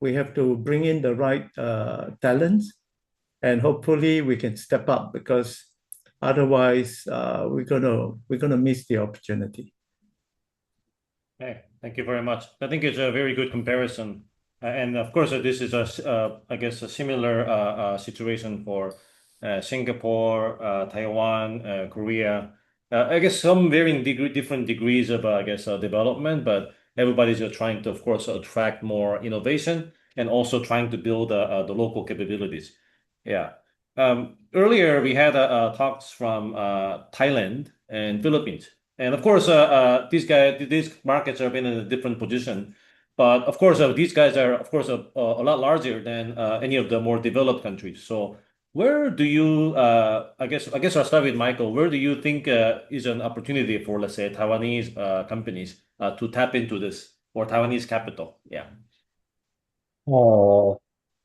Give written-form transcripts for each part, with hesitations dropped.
we have to bring in the right talents, and hopefully we can step up, because otherwise we're gonna miss the opportunity. Okay, thank you very much. I think it's a very good comparison. And of course, this is I guess a similar situation for Singapore, Taiwan, Korea. I guess some varying different degrees of I guess development, but everybody's just trying to, of course, attract more innovation and also trying to build the local capabilities. Yeah. Earlier we had talks from Thailand and Philippines. And of course, these markets have been in a different position. But of course, these guys are, of course, a lot larger than any of the more developed countries. So where do you, I guess I'll start with Michael. Where do you think is an opportunity for, let's say, Taiwanese companies to tap into this, or Taiwanese capital? Yeah.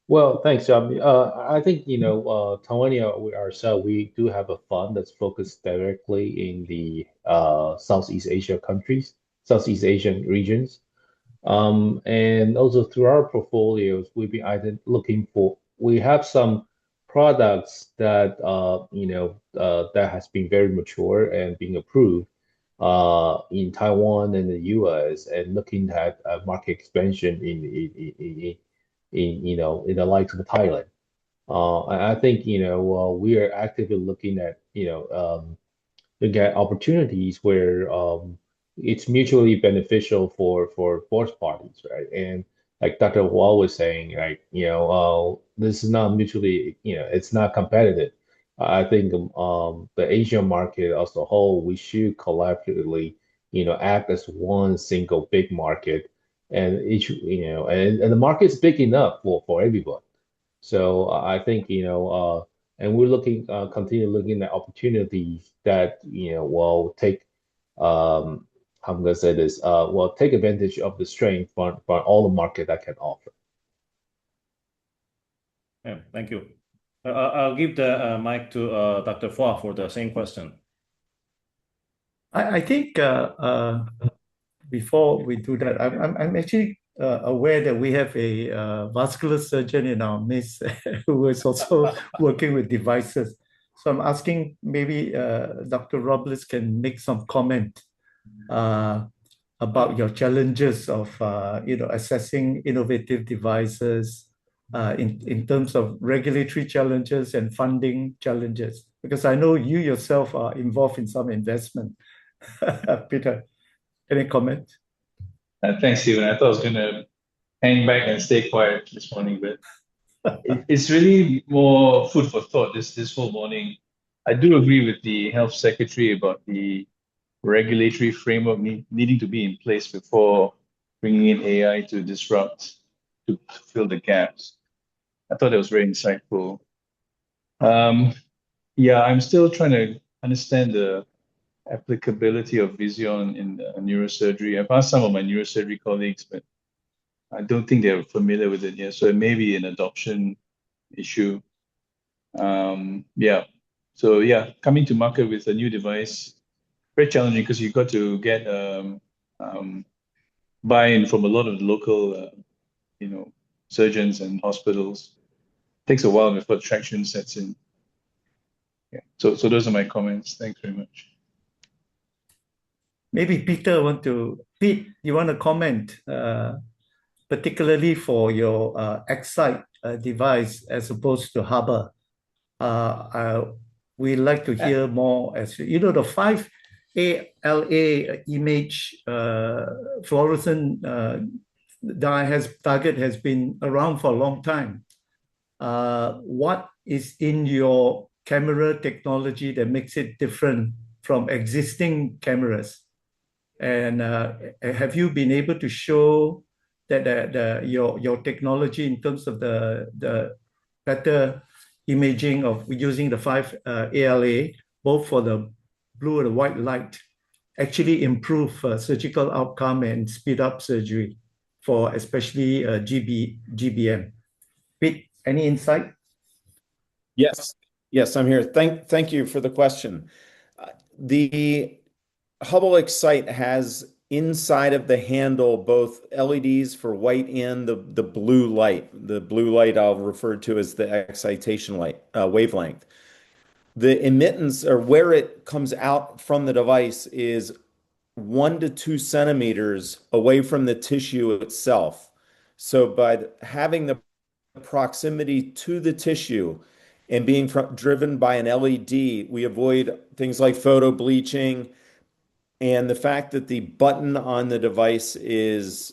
Well, thanks, Jaemin. I think, Taiwania, we ourselves, we do have a fund that's focused directly in the Southeast Asia countries, Southeast Asian regions. And also through our portfolios, we've been looking for, we have some products that, that has been very mature and being approved in Taiwan and the US, and looking at market expansion in the likes of Thailand. I think, we are actively looking at, opportunities where it's mutually beneficial for both parties, right? And like Dr. Huang was saying, right, this is not mutually, it's not competitive. I think the Asian market as a whole, we should collectively, act as one single big market, and each, and the market is big enough for everyone. So I think, and we're continue looking at opportunities that, will take, I'm gonna say this, will take advantage of the strength for all the market that can offer. Yeah, thank you. I'll give the mic to Dr. Phua for the same question. I think before we do that, I'm actually aware that we have a vascular surgeon in our midst who is also working with devices. So I'm asking, maybe Dr. Robles can make some comment about your challenges of assessing innovative devices in terms of regulatory challenges and funding challenges, because I know you yourself are involved in some investment. Peter, any comment? Thanks, Stephen. I thought I was going to hang back and stay quiet this morning, but it's really more food for thought this whole morning. I do agree with the Health Secretary about the regulatory framework needing to be in place before bringing in AI to disrupt, to fill the gaps. I thought that was very insightful. Yeah, I'm still trying to understand the applicability of Viseon in neurosurgery. I've asked some of my neurosurgery colleagues, but I don't think they're familiar with it yet. So it may be an adoption issue. Yeah. So yeah, coming to market with a new device, very challenging, because you've got to get buy-in from a lot of the local, surgeons and hospitals. It takes a while before traction sets in. Yeah. So those are my comments. Thanks very much. Maybe Peter Pete, you want to comment, particularly for your Excite device as opposed to Hubble. We'd like to hear more, as the 5-ALA image fluorescent target has been around for a long time. What is in your camera technology that makes it different from existing cameras? And have you been able to show that your technology in terms of the better imaging of using the 5-ALA, both for the blue and the white light, actually improve surgical outcome and speed up surgery for especially GBM? Pete, any insight? Yes, I'm here. Thank you for the question. The Hubble Excite has inside of the handle, both LEDs for white and the blue light. The blue light I'll refer to as the excitation light wavelength. The emittance, or where it comes out from the device, is 1 to 2 centimeters away from the tissue itself. So by having the proximity to the tissue and being driven by an LED, we avoid things like photo bleaching, and the fact that the button on the device is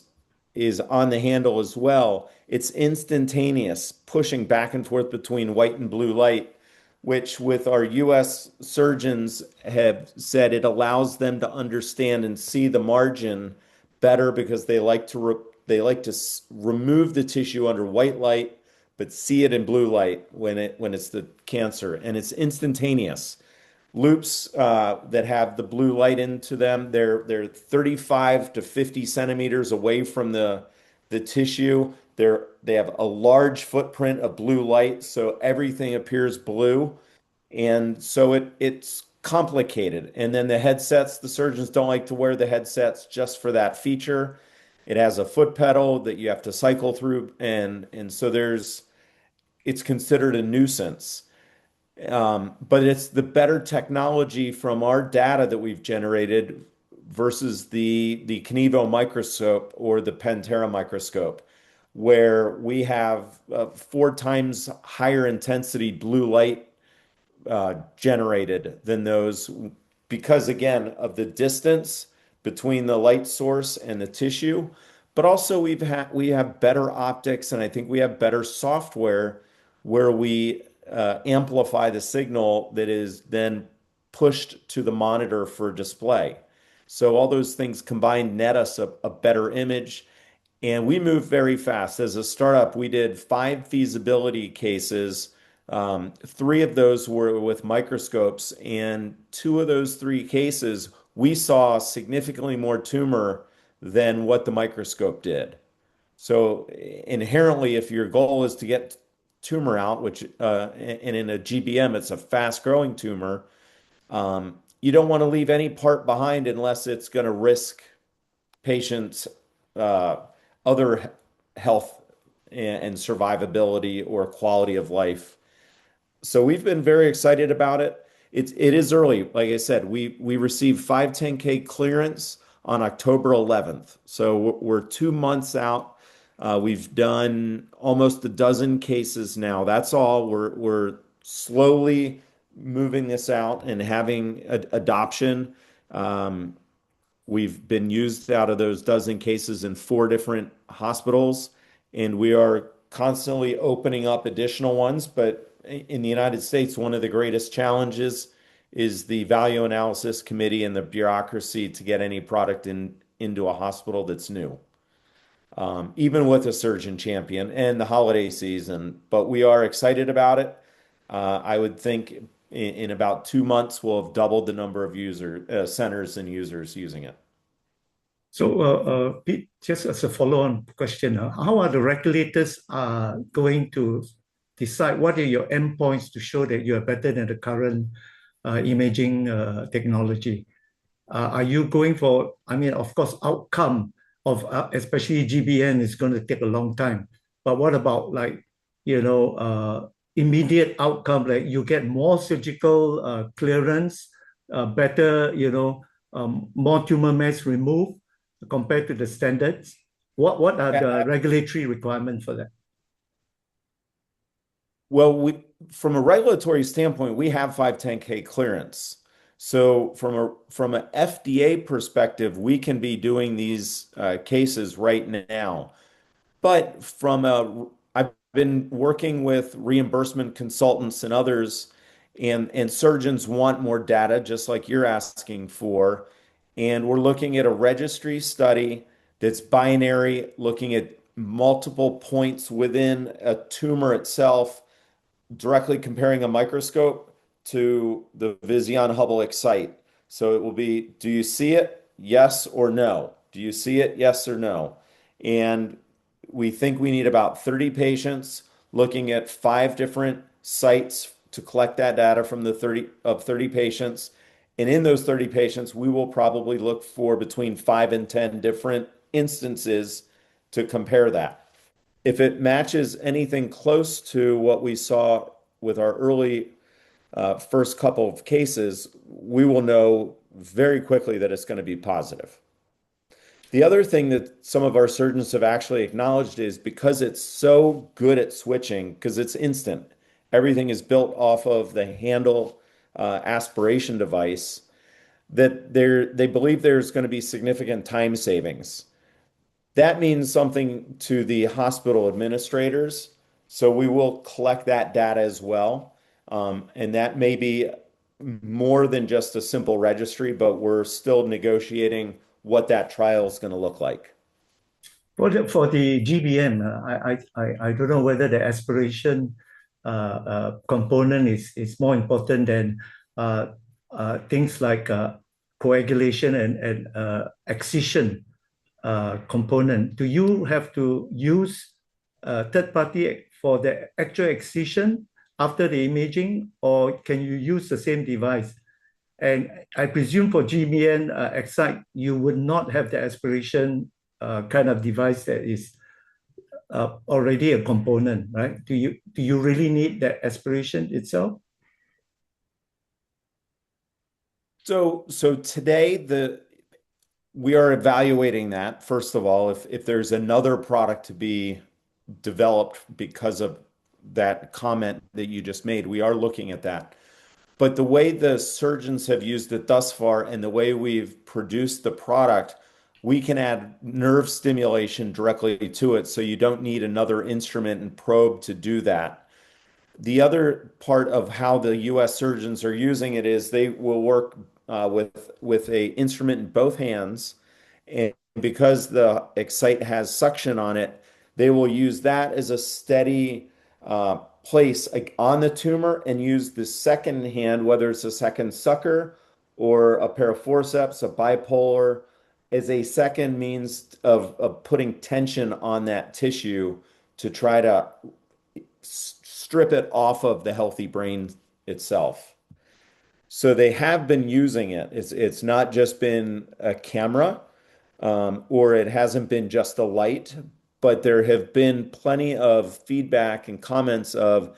on the handle as well. It's instantaneous, pushing back and forth between white and blue light, which with our US surgeons have said it allows them to understand and see the margin better, because they like to remove the tissue under white light but see it in blue light when it's the cancer, and it's instantaneous. Loops that have the blue light into them, they're 35 to 50 centimeters away from the tissue. They have a large footprint of blue light, so everything appears blue. And so it's complicated. And then the headsets, the surgeons don't like to wear the headsets just for that feature. It has a foot pedal that you have to cycle through, and so it's considered a nuisance. But it's the better technology from our data that we've generated versus the Kinevo microscope or the Pantera microscope, where we have 4 times higher intensity blue light generated than those, because again of the distance between the light source and the tissue. But also we have better optics, and I think we have better software where we amplify the signal that is then pushed to the monitor for display. So all those things combined net us a better image. And we move very fast. As a startup, we did 5 feasibility cases. 3 of those were with microscopes, and 2 of those 3 cases, we saw significantly more tumor than what the microscope did. So inherently, if your goal is to get tumor out, which and in a GBM, it's a fast-growing tumor, you don't want to leave any part behind unless it's going to risk patients' other health and survivability or quality of life. So we've been very excited about it. It is early. Like I said, we received 510(k) clearance on October 11th. So we're 2 months out. We've done almost a dozen cases now. That's all. We're slowly moving this out and having adoption. We've been used out of those dozen cases in 4 different hospitals, and we are constantly opening up additional ones. But in the United States, one of the greatest challenges is the value analysis committee and the bureaucracy to get any product into a hospital that's new, even with a surgeon champion and the holiday season. But we are excited about it. I would think in about 2 months, we'll have doubled the number of centers and users using it. So, Pete, just as a follow-on question, how are the regulators going to decide what are your endpoints to show that you are better than the current imaging technology? Are you going for, I mean, of course, outcome of especially GBN is going to take a long time. But what about immediate outcome, like you get more surgical clearance, better, more tumor mass removed compared to the standards? What are the regulatory requirements for that? Well, from a regulatory standpoint, we have 510(k) clearance. So from an FDA perspective, we can be doing these cases right now. But I've been working with reimbursement consultants and others, and surgeons want more data, just like you're asking for. And we're looking at a registry study that's binary, looking at multiple points within a tumor itself, directly comparing a microscope to the Viseon Hubble Excite. So it will be, do you see it? Yes or no? Do you see it? Yes or no? And we think we need about 30 patients looking at 5 different sites to collect that data from the 30 patients. And in those 30 patients, we will probably look for between 5 and 10 different instances to compare that. If it matches anything close to what we saw with our early first couple of cases, we will know very quickly that it's going to be positive. The other thing that some of our surgeons have actually acknowledged is because it's so good at switching, because it's instant, everything is built off of the handle aspiration device, that they believe there's going to be significant time savings. That means something to the hospital administrators. So we will collect that data as well. And that may be more than just a simple registry, but we're still negotiating what that trial is going to look like. For the GBM, I don't know whether the aspiration component is more important than things like coagulation and excision component. Do you have to use third party for the actual excision after the imaging, or can you use the same device? And I presume for GBM Excite, you would not have the aspiration kind of device that is already a component, right? Do you really need that aspiration itself? So today we are evaluating that. First of all, if there's another product to be developed because of that comment that you just made, we are looking at that. But the way the surgeons have used it thus far and the way we've produced the product, we can add nerve stimulation directly to it, so you don't need another instrument and probe to do that. The other part of how the US surgeons are using it is they will work with a instrument in both hands, and because the Excite has suction on it, they will use that as a steady place on the tumor and use the second hand, whether it's a second sucker or a pair of forceps, a bipolar, as a second means of putting tension on that tissue to try to strip it off of the healthy brain itself. So they have been using it. It's not just been a camera, or it hasn't been just a light, but there have been plenty of feedback and comments of,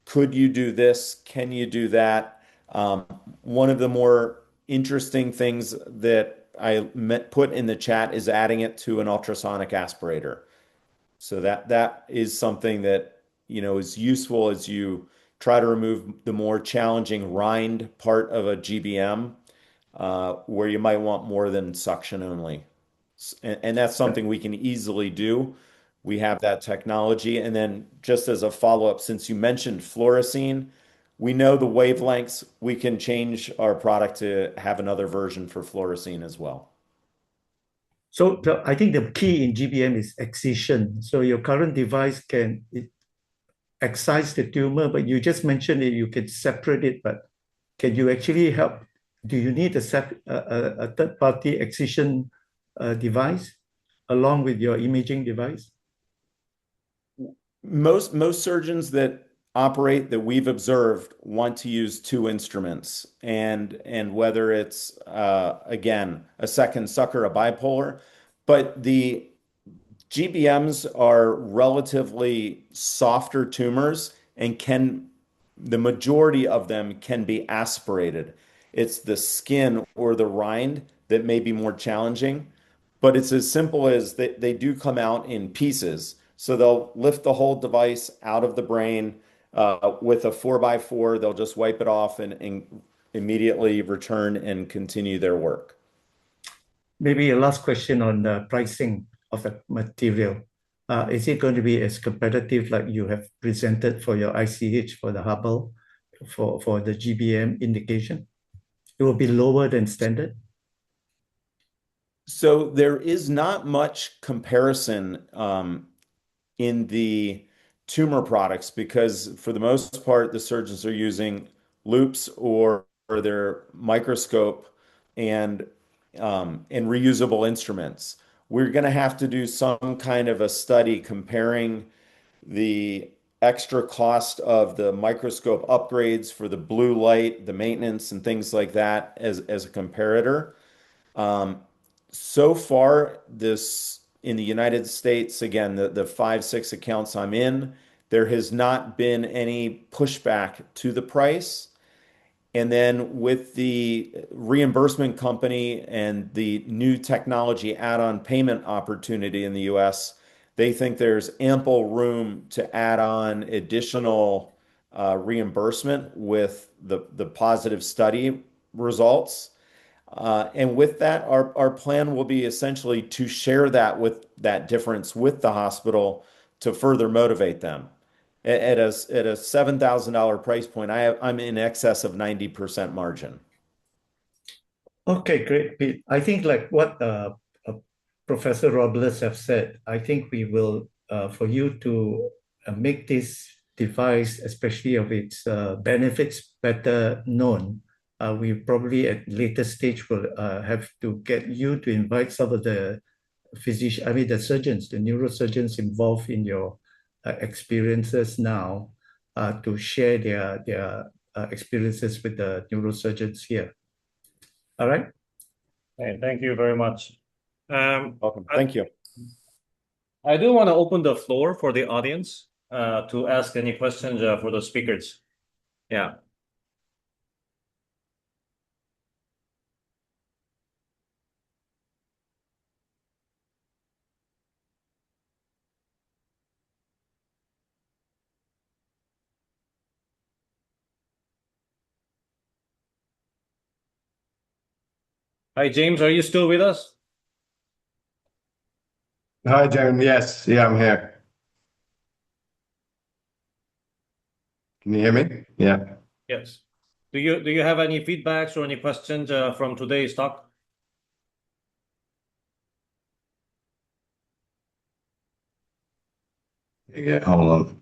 could you do this? Can you do that? One of the more interesting things that I put in the chat is adding it to an ultrasonic aspirator. So that is something that, is useful as you try to remove the more challenging rind part of a GBM, where you might want more than suction only. And that's something we can easily do. We have that technology. And then just as a follow-up, since you mentioned fluorescein, we know the wavelengths. We can change our product to have another version for fluorescein as well. So I think the key in GBM is excision. So your current device can excise the tumor, but you just mentioned that you can separate it, but can you actually help? Do you need a third-party excision device along with your imaging device? Most surgeons that operate that we've observed want to use two instruments, and whether it's again a second sucker, a bipolar, but the GBMs are relatively softer tumors and the majority of them can be aspirated. It's the skin or the rind that may be more challenging, but it's as simple as they do come out in pieces. So they'll lift the whole device out of the brain with a 4x4. They'll just wipe it off and immediately return and continue their work. Maybe a last question on the pricing of the material. Is it going to be as competitive like you have presented for your ICH for the Hubble for the GBM indication? It will be lower than standard? So there is not much comparison in the tumor products because for the most part, the surgeons are using loops or their microscope and reusable instruments. We're going to have to do some kind of a study comparing the extra cost of the microscope upgrades for the blue light, the maintenance, and things like that as a comparator. So far, this in the United States, again, the 5, 6 accounts I'm in, there has not been any pushback to the price. And then with the reimbursement company and the new technology add-on payment opportunity in the US, they think there's ample room to add on additional reimbursement with the positive study results. And with that, our plan will be essentially to share that difference with the hospital to further motivate them. At a $7,000 price point, I'm in excess of 90% margin. Okay, great, Pete. I think like what Professor Robles have said, I think we will, for you to make this device, especially of its benefits, better known, we probably at later stage will have to get you to invite some of the the surgeons, the neurosurgeons involved in your experiences now to share their experiences with the neurosurgeons here. All right? Okay, thank you very much. Welcome. Thank you. I do want to open the floor for the audience to ask any questions for the speakers. Yeah. Hi, James, are you still with us? Hi, Jaemin. Yes, yeah, I'm here. Can you hear me? Yeah. Yes. Do you have any feedbacks or any questions from today's talk? Yeah, hold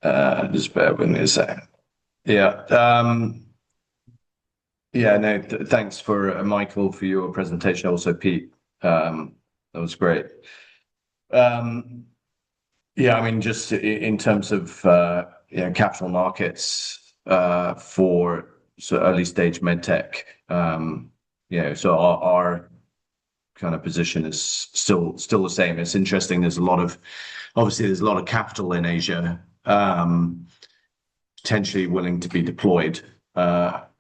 on. Just bear with me a second. Yeah. Yeah, no, thanks for Michael for your presentation. Also, Pete, that was great. Yeah, I mean, just in terms of capital markets for early stage medtech, so our kind of position is still the same. It's interesting. Obviously there's a lot of capital in Asia, potentially willing to be deployed.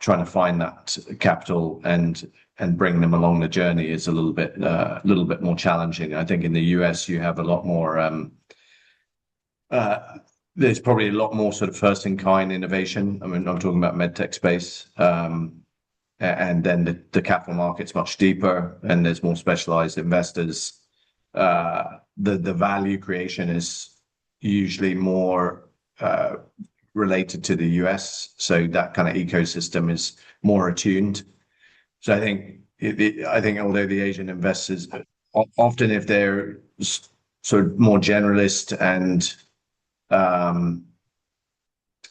Trying to find that capital and bring them along the journey is a little bit more challenging. I think in the US you have a lot more. There's probably a lot more sort of first in kind innovation. I mean, I'm talking about medtech space. And then the capital market's much deeper and there's more specialized investors. The value creation is usually more related to the US, so that kind of ecosystem is more attuned. So I think although the Asian investors often, if they're sort of more generalist and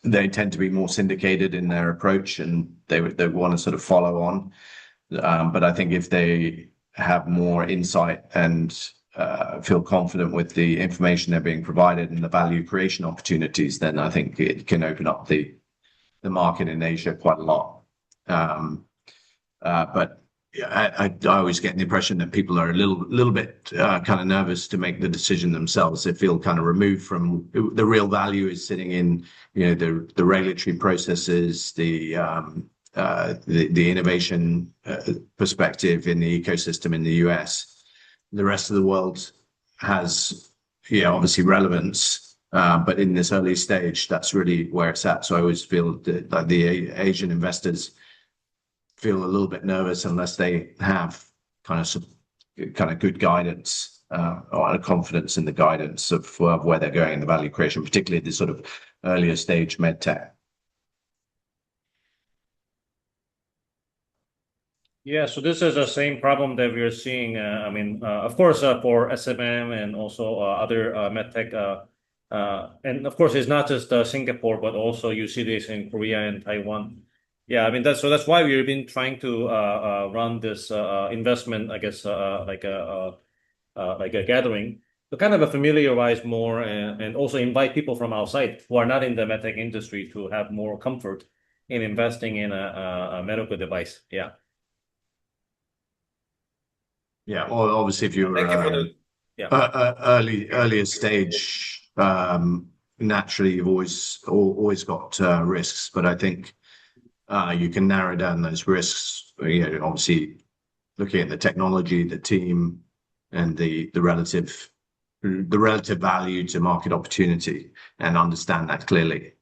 they tend to be more syndicated in their approach and they want to sort of follow on. But I think if they have more insight and feel confident with the information they're being provided and the value creation opportunities, then I think it can open up the market in Asia quite a lot. But I always get the impression that people are a little bit kind of nervous to make the decision themselves. They feel kind of removed from the real value is sitting in the regulatory processes, the innovation perspective in the ecosystem in the US. The rest of the world has obviously relevance, but in this early stage, that's really where it's at. So I always feel that like the Asian investors feel a little bit nervous unless they have kind of good guidance or a confidence in the guidance of where they're going in the value creation, particularly the sort of earlier stage medtech. Yeah, so this is the same problem that we're seeing. I mean, of course, for SMM and also other medtech, and of course, it's not just Singapore, but also you see this in Korea and Taiwan. Yeah, I mean that's why we've been trying to run this investment, I guess, like a gathering to kind of familiarize more and also invite people from outside who are not in the medtech industry to have more comfort in investing in a medical device. Yeah. Yeah. Well, obviously, if you're Thank you for the earlier stage, naturally you've always got risks, but I think you can narrow down those risks. You know, obviously, looking at the technology, the team, and the relative value to market opportunity, and understand that clearly.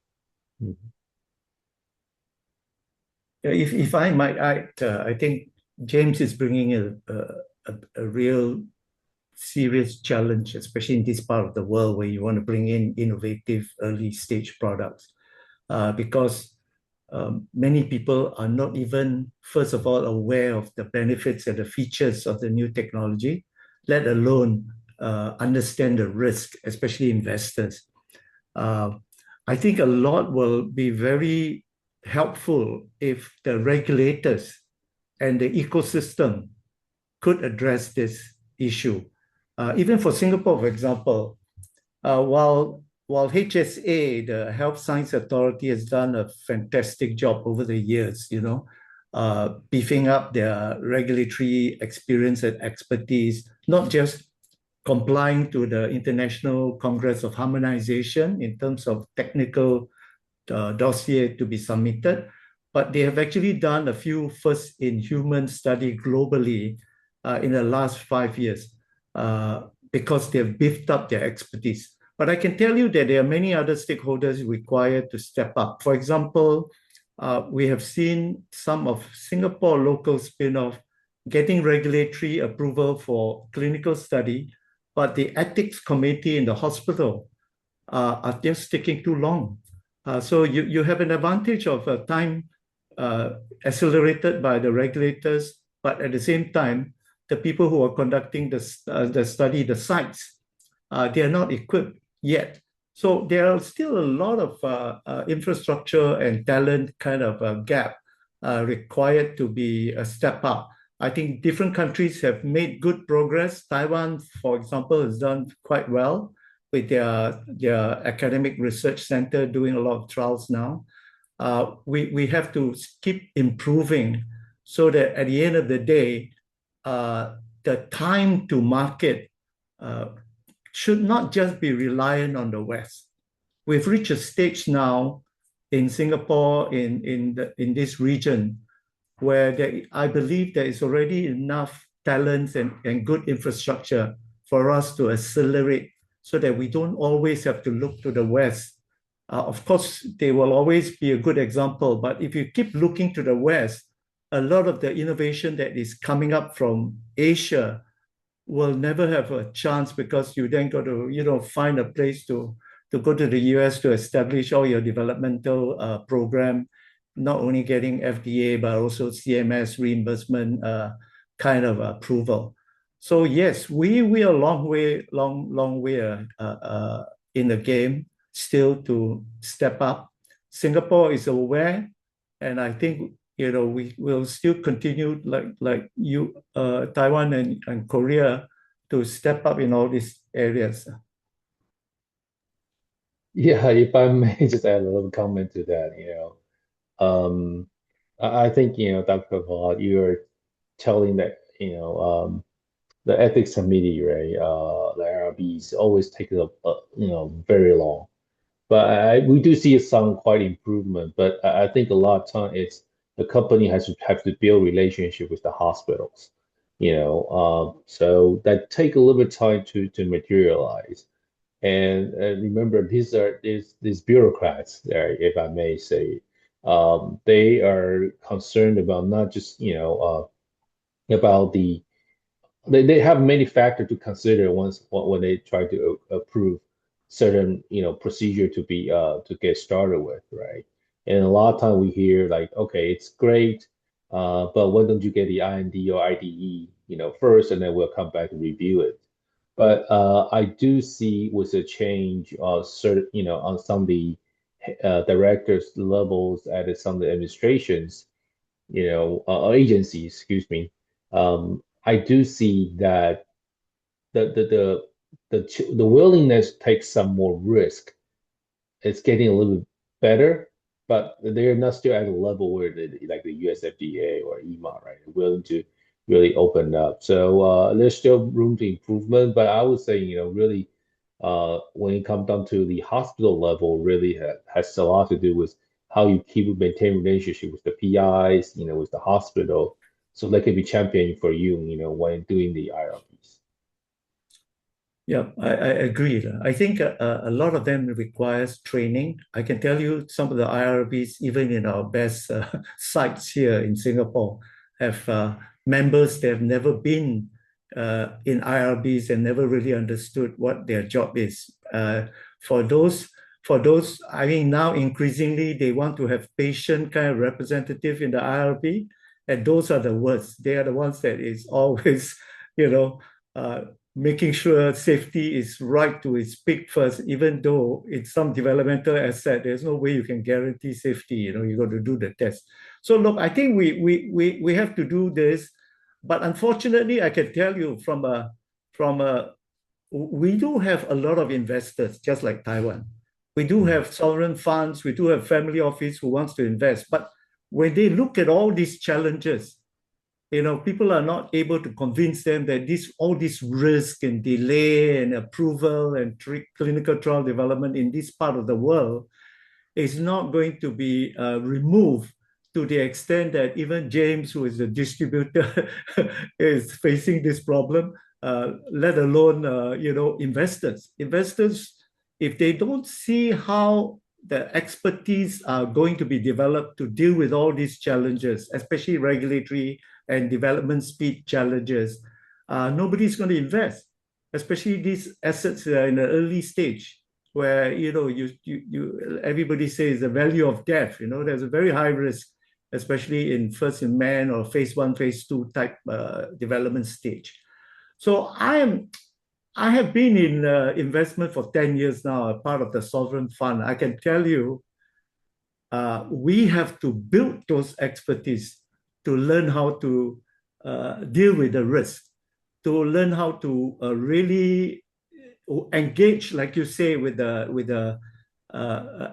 If I might add, I think James is bringing a real serious challenge, especially in this part of the world where you want to bring in innovative early stage products, because many people are not even, first of all, aware of the benefits and the features of the new technology, let alone understand the risk, especially investors. I think a lot will be very helpful if the regulators and the ecosystem could address this issue. Even for Singapore, for example, while HSA, the Health Science Authority, has done a fantastic job over the years, you know, beefing up their regulatory experience and expertise, not just complying to the International Congress of Harmonization in terms of technical dossier to be submitted, but they have actually done a few first-in-human study globally in the last 5 years because they've beefed up their expertise. But I can tell you that there are many other stakeholders required to step up. For example, we have seen some of Singapore local spin-off getting regulatory approval for clinical study, but the ethics committee in the hospital are just taking too long. So you have an advantage of time accelerated by the regulators, but at the same time, the people who are conducting the study, the sites, they are not equipped yet. So there are still a lot of infrastructure and talent kind of a gap required to be a step up. I think different countries have made good progress. Taiwan, for example, has done quite well with their academic research center doing a lot of trials now. We have to keep improving so that at the end of the day, the time to market should not just be reliant on the West. We've reached a stage now in Singapore, in this region, where I believe there is already enough talents and good infrastructure for us to accelerate so that we don't always have to look to the West. Of course, they will always be a good example, but if you keep looking to the West, a lot of the innovation that is coming up from Asia will never have a chance because you then got to, you know, find a place to go to the US to establish all your developmental program, not only getting FDA, but also CMS reimbursement kind of approval. So yes, we are a long way in the game still to step up. Singapore is aware, and I think, you know, we will still continue like you, Taiwan and Korea, to step up in all these areas. Yeah, if I may just add a little comment to that, I think, Dr. Phua, you're telling that, the ethics committee, right, the IRBs always take very long. But we do see some quite improvement. But I think a lot of time it's the company has to have to build relationship with the hospitals, so that take a little bit of time to materialize. And remember, these bureaucrats, if I may say, they are concerned about not just about they have many factors to consider when they try to approve certain procedure to be to get started with, right? And a lot of time we hear like, okay, it's great, but why don't you get the IND or IDE first, and then we'll come back and review it. But I do see with a change certain on some of the directors levels at some of the administrations, agencies, excuse me. I do see that the the willingness to take some more risk, it's getting a little bit better, but they're not still at a level where like the US FDA or EMA, right, are willing to really open up. So there's still room to improvement, but I would say, really, when it comes down to the hospital level, really has a lot to do with how you keep maintain relationship with the PIs, with the hospital, so they can be championing for you, when doing the IRBs. Yeah, I agree. I think a lot of them requires training. I can tell you some of the IRBs, even in our best sites here in Singapore, have members that have never been in IRBs and never really understood what their job is. For those, I mean, now increasingly they want to have patient kind of representative in the IRB, and those are the worst. They are the ones that is always, you know. Making sure safety is right to its peak first, even though it's some developmental asset, there's no way you can guarantee safety. You got to do the test. So look, I think we have to do this, but unfortunately, I can tell you we do have a lot of investors, just like Taiwan. We do have sovereign funds, we do have family office who wants to invest, but when they look at all these challenges, people are not able to convince them that all this risk and delay and approval and clinical trial development in this part of the world is not going to be removed to the extent that even James, who is a distributor, is facing this problem, let alone, investors. Investors, if they don't see how the expertise are going to be developed to deal with all these challenges, especially regulatory and development speed challenges, nobody's going to invest, especially these assets that are in the early stage where, everybody says the value of death, there's a very high risk, especially in first in man or phase 1, phase 2 type development stage. So I have been in investment for 10 years now, a part of the sovereign fund. I can tell you, we have to build those expertise to learn how to deal with the risk, to learn how to really engage, like you say, with the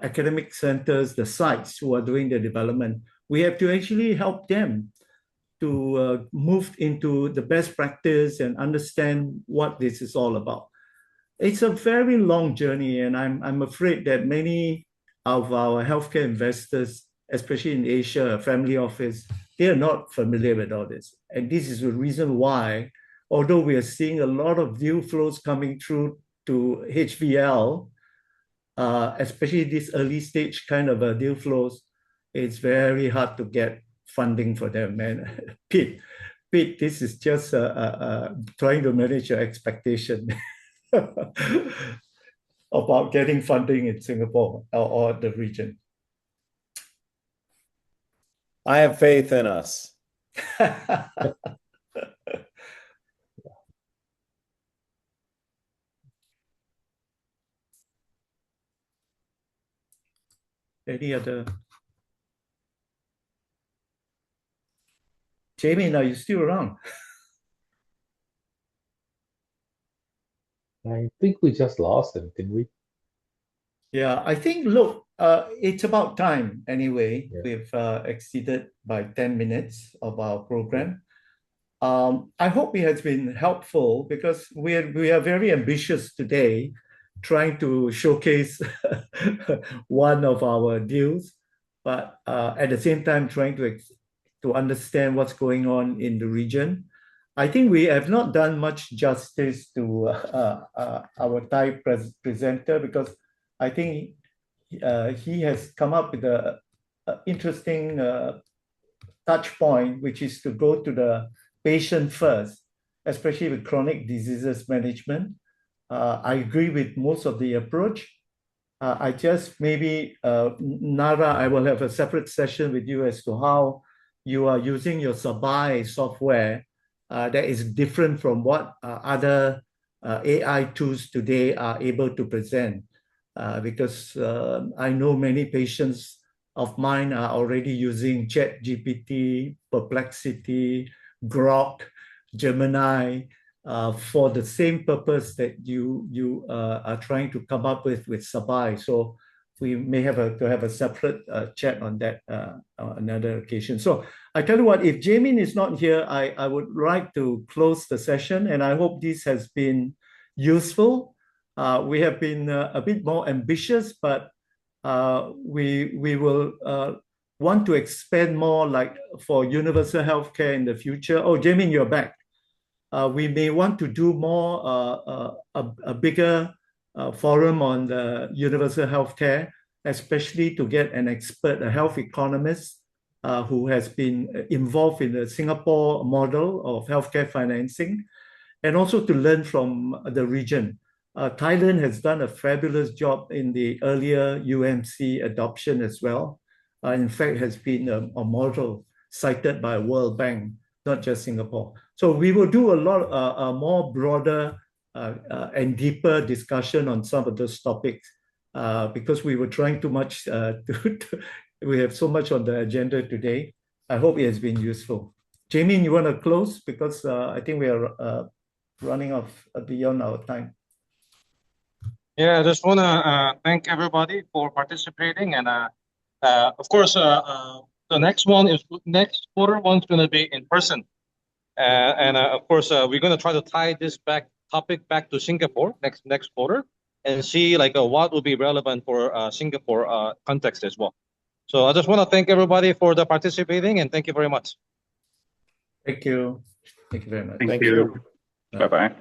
academic centers, the sites who are doing the development. We have to actually help them to move into the best practice and understand what this is all about. It's a very long journey, and I'm afraid that many of our healthcare investors, especially in Asia, family office, they are not familiar with all this. And this is the reason why, although we are seeing a lot of deal flows coming through to HVL, especially this early stage kind of deal flows, it's very hard to get funding for them. And Pete, this is just trying to manage your expectation about getting funding in Singapore or the region. I have faith in us. Any other? Jaemin, are you still around? I think we just lost him, didn't we? Yeah, I think, look, it's about time anyway. Yeah. We've exceeded by 10 minutes of our program. I hope it has been helpful because we are very ambitious today, trying to showcase one of our deals, but at the same time trying to understand what's going on in the region. I think we have not done much justice to our Thai presenter because I think he has come up with an interesting touch point, which is to go to the patient first, especially with chronic diseases management. I agree with most of the approach. I just maybe, Nara, I will have a separate session with you as to how you are using your Sabai software that is different from what other AI tools today are able to present. Because I know many patients of mine are already using ChatGPT, Perplexity, Grok, Gemini, for the same purpose that you are trying to come up with Sabai. So we may have a separate chat on that on another occasion. So I tell you what, if Jaemin is not here, I would like to close the session, and I hope this has been useful. We have been a bit more ambitious, but we will want to expand more, like for universal healthcare in the future. Oh, Jaemin, you're back. We may want to do more a bigger forum on the universal healthcare, especially to get an expert, a health economist who has been involved in the Singapore model of healthcare financing, and also to learn from the region. Thailand has done a fabulous job in the earlier UMC adoption as well. In fact, has been a model cited by World Bank, not just Singapore. So we will do a lot more broader and deeper discussion on some of those topics because we were trying too much. We have so much on the agenda today. I hope it has been useful. Jaemin, you want to close? Because I think we are running off beyond our time. Yeah, I just want to thank everybody for participating. And of course, the next quarter one's going to be in person. And of course, we're going to try to tie this topic back to Singapore next quarter and see like what will be relevant for Singapore context as well. So I just want to thank everybody for the participating, and thank you very much. Thank you. Thank you very much. Thank you. Bye-bye.